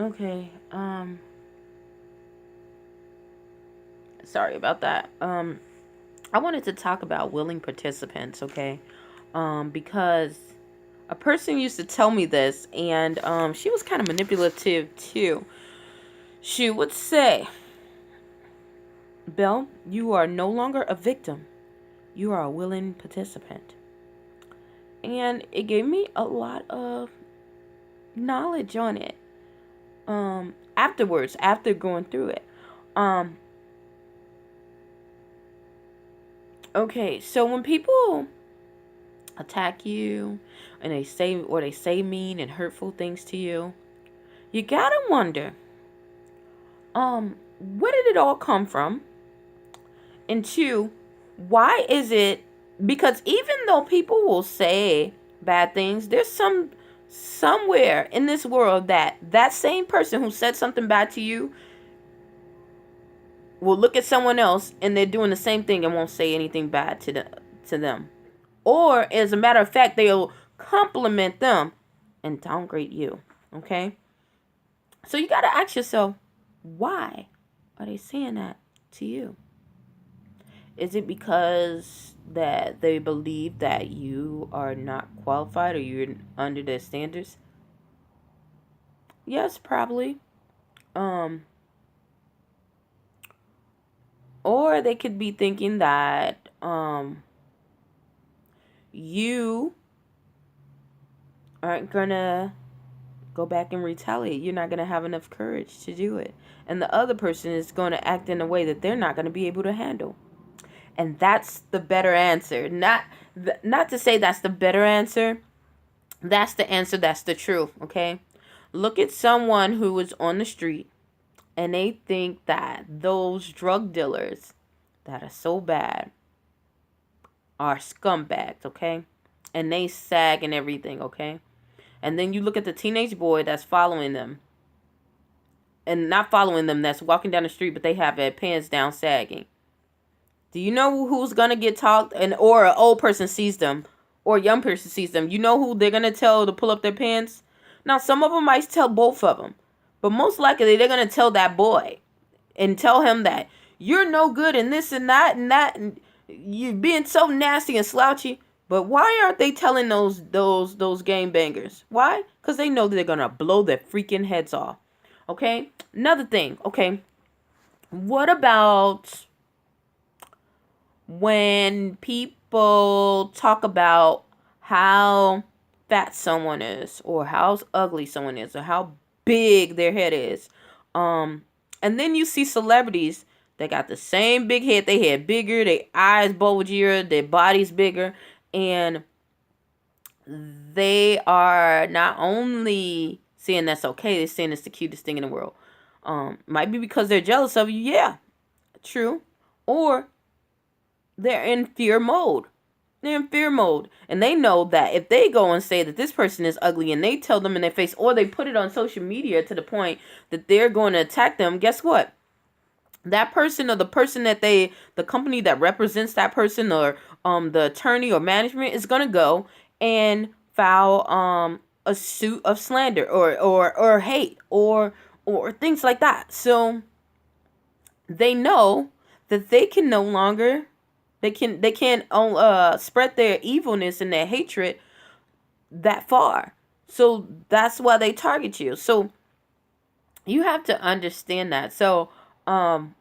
Okay. Sorry about that. I wanted to talk about willing participants, okay? Because a person used to tell me this, and she was kind of manipulative too. She would say, Belle, you are no longer a victim. You are a willing participant. And it gave me a lot of knowledge on it. Afterwards, after going through it. Um, okay, so when people attack you and they say mean and hurtful things to you, you gotta wonder, where did it all come from? And two, why is it, because even though people will say bad things, there's somewhere in this world that same person who said something bad to you will look at someone else and they're doing the same thing and won't say anything bad to them. Or as a matter of fact, they'll compliment them and downgrade you. Okay? So you got to ask yourself, why are they saying that to you? Is it because that they believe that you are not qualified or you're under their standards? Yes, probably. Um, or they could be thinking that you aren't gonna go back and retaliate. You're not gonna have enough courage to do it, and the other person is going to act in a way that they're not going to be able to handle. And that's the better answer. Not to say that's the better answer. That's the answer. That's the truth. Okay. Look at someone who is on the street and they think that those drug dealers that are so bad are scumbags. Okay. And they sag and everything. Okay. And then you look at the teenage boy that's following them, and not following them, that's walking down the street, but they have their pants down sagging. Do you know who's gonna get talked, and or an old person sees them, or a young person sees them? You know who they're gonna tell to pull up their pants? Now, some of them might tell both of them, but most likely they're gonna tell that boy and tell him that you're no good and this and that and that, and you being so nasty and slouchy. But why aren't they telling those game bangers? Why? Because they know they're gonna blow their freaking heads off. Okay. Another thing. Okay. What about when people talk about how fat someone is or how ugly someone is or how big their head is, um and then you see celebrities that got the same big head, they head bigger, their eyes bulgier, their body's bigger, and they are not only saying that's okay, they're saying it's the cutest thing in the world. Might be because they're jealous of you, yeah, true, or they're in fear mode. They're in fear mode. And they know that if they go and say that this person is ugly and they tell them in their face, or they put it on social media to the point that they're going to attack them, guess what? That person, or the person that the company that represents that person, or the attorney or management, is going to go and file a suit of slander or hate or things like that. So they know that they can no longer, they can't spread their evilness and their hatred that far. So that's why they target you. So you have to understand that. So um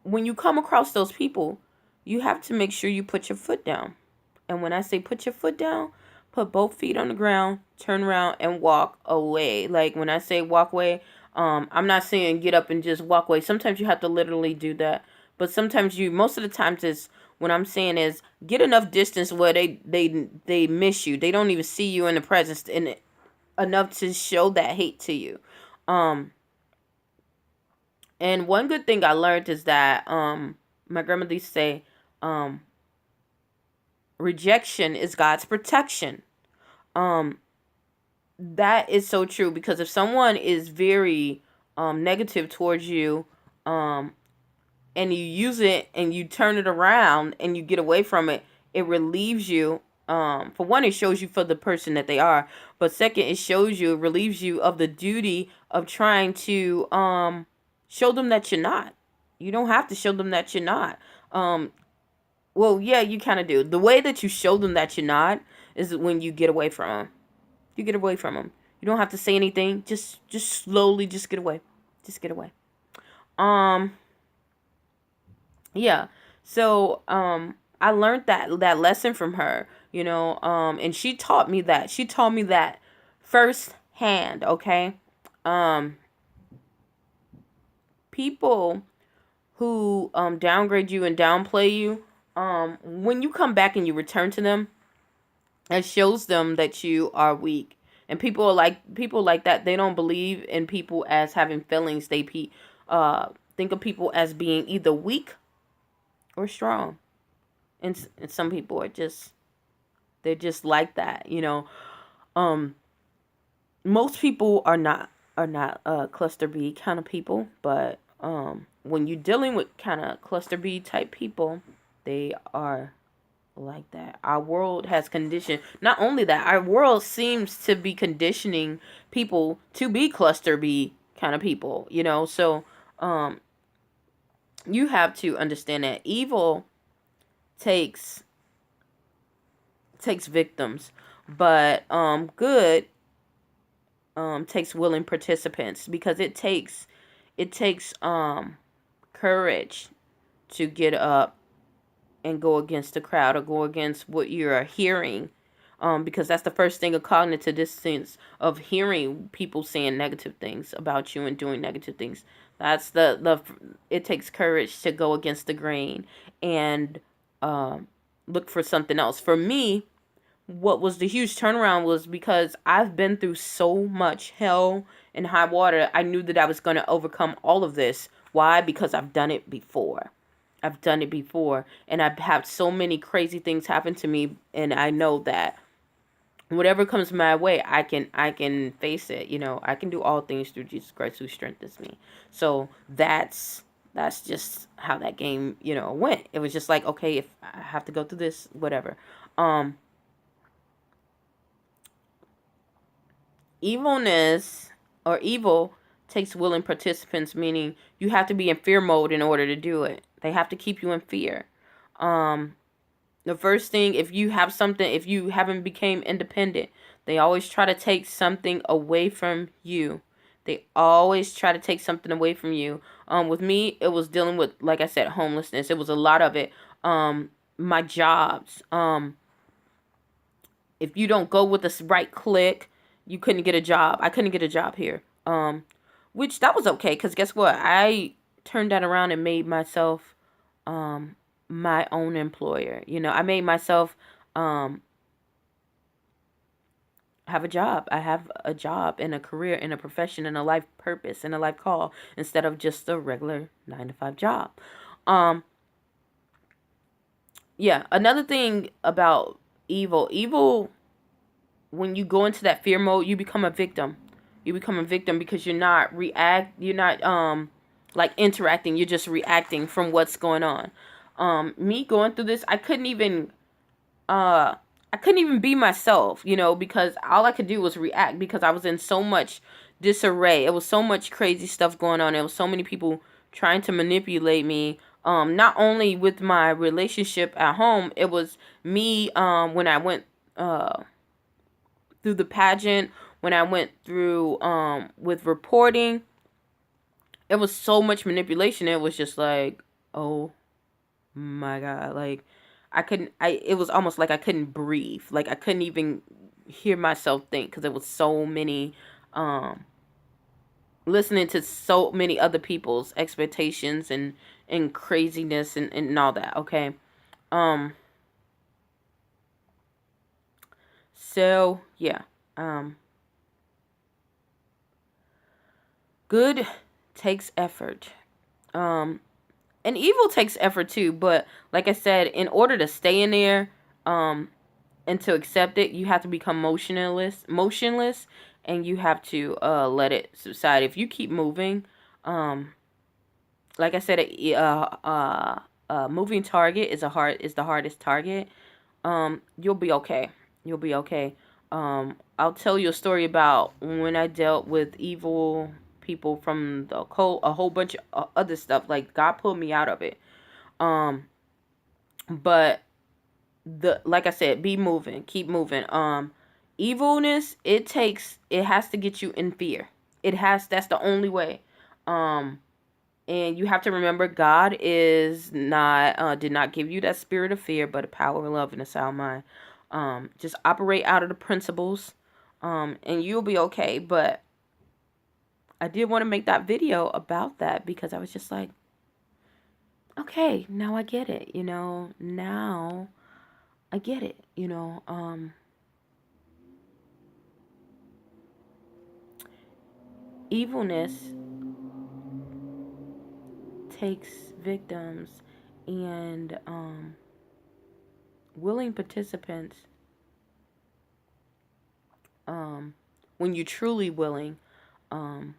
when you come across those people, you have to make sure you put your foot down. And when I say put your foot down, put both feet on the ground, turn around and walk away. Like when I say walk away, I'm not saying get up and just walk away. Sometimes you have to literally do that. But sometimes most of the times is, what I'm saying is, get enough distance where they miss you. They don't even see you in the presence in enough to show that hate to you. Um, and one good thing I learned is that my grandmother used to say, um, rejection is God's protection. Um, that is so true, because if someone is very negative towards you, um, and you use it and you turn it around and you get away from it, it relieves you For one, it shows you for the person that they are, but second, it shows you, it relieves you of the duty of trying to show them that you're not. You don't have to show them that you're not. Well, yeah, you kind of do. The way that you show them that you're not is when you get away from them. You get away from them. You don't have to say anything. Just slowly, just get away. Just get away. Um, yeah. So, I learned that lesson from her, and she taught me that. She taught me that firsthand, okay? Um, People who downgrade you and downplay you, when you come back and you return to them, it shows them that you are weak. And people like that, they don't believe in people as having feelings. Think of people as being either weak or strong. And some people are just, they're just like that. Um Most people are not cluster B kind of people, but when you're dealing with kind of cluster B type people, they are like that. Our world has conditioned. Not only that, our world seems to be conditioning people to be cluster B kind of people. So um you have to understand that evil takes victims, but good takes willing participants, because it takes courage to get up and go against the crowd, or go against what you're hearing, because that's the first thing, a cognitive dissonance of hearing people saying negative things about you and doing negative things. That's the it takes courage to go against the grain and look for something else. For me, what was the huge turnaround was because I've been through so much hell and high water. I knew that I was going to overcome all of this. Why? Because I've done it before. I've done it before, and I've had so many crazy things happen to me, and I know that whatever comes my way, I can face it. I can do all things through Jesus Christ who strengthens me. So that's just how that game, went. It was just like, okay, if I have to go through this, whatever. Um, Evilness or evil takes willing participants, meaning you have to be in fear mode in order to do it. They have to keep you in fear. Um, the first thing, if you haven't became independent, they always try to take something away from you. They always try to take something away from you. With me, it was dealing with, like I said, homelessness. It was a lot of it. My jobs. If you don't go with the right click, you couldn't get a job. I couldn't get a job here. Which that was okay, because guess what? I turned that around and made myself my own employer. I made myself um have a job. I have a job and a career and a profession and a life purpose and a life call, instead of just a regular 9 to 5 job. Um yeah, another thing about evil, when you go into that fear mode, you become a victim. You become a victim because you're not like interacting, you're just reacting from what's going on. Me going through this, uh I couldn't even be myself, because all I could do was react, because I was in so much disarray. It was so much crazy stuff going on. There was so many people trying to manipulate me. Not only with my relationship at home, it was me when I went through the pageant, when I went through with reporting. It was so much manipulation. It was just like, oh my God. Like, it was almost like I couldn't breathe. Like, I couldn't even hear myself think, because there was so many, listening to so many other people's expectations and craziness and all that. Okay. Um, so yeah. Um, Good takes effort. Um, and evil takes effort too, but like I said, in order to stay in there, um, and to accept it, you have to become motionless, and you have to let it subside. If you keep moving, um, like I said, a moving target is the hardest target. you'll be okay. You'll be okay. I'll tell you a story about when I dealt with evil people from the occult, a whole bunch of other stuff. Like God pulled me out of it. Um, but like I said, be moving, keep moving. Evilness, it has to get you in fear. It has, that's the only way. Um, and you have to remember, God is not did not give you that spirit of fear, but a power of love and a sound mind. Just operate out of the principles, and you'll be okay. But I did want to make that video about that because I was just like, okay, now I get it. Now I get it. Evilness takes victims and willing participants. When you're truly willing, um,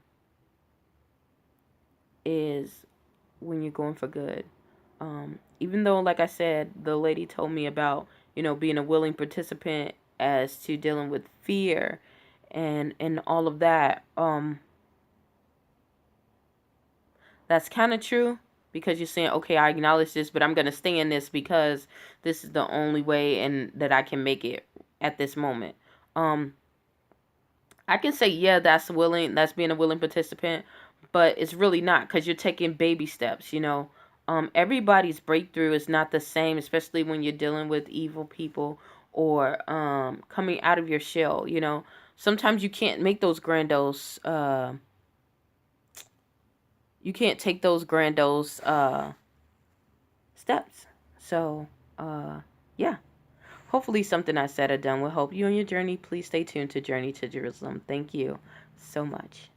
is when you're going for good. Even though, like I said, the lady told me about, being a willing participant as to dealing with fear and all of that. That's kind of true because you're saying, okay, I acknowledge this, but I'm going to stay in this because this is the only way and that I can make it at this moment. I can say, yeah, that's being a willing participant, but it's really not because you're taking baby steps. Everybody's breakthrough is not the same, especially when you're dealing with evil people or coming out of your shell. Sometimes you can't make those grandiose, you can't take those grandiose steps. So, yeah. Hopefully something I said or done will help you on your journey. Please stay tuned to Journey to Jerusalem. Thank you so much.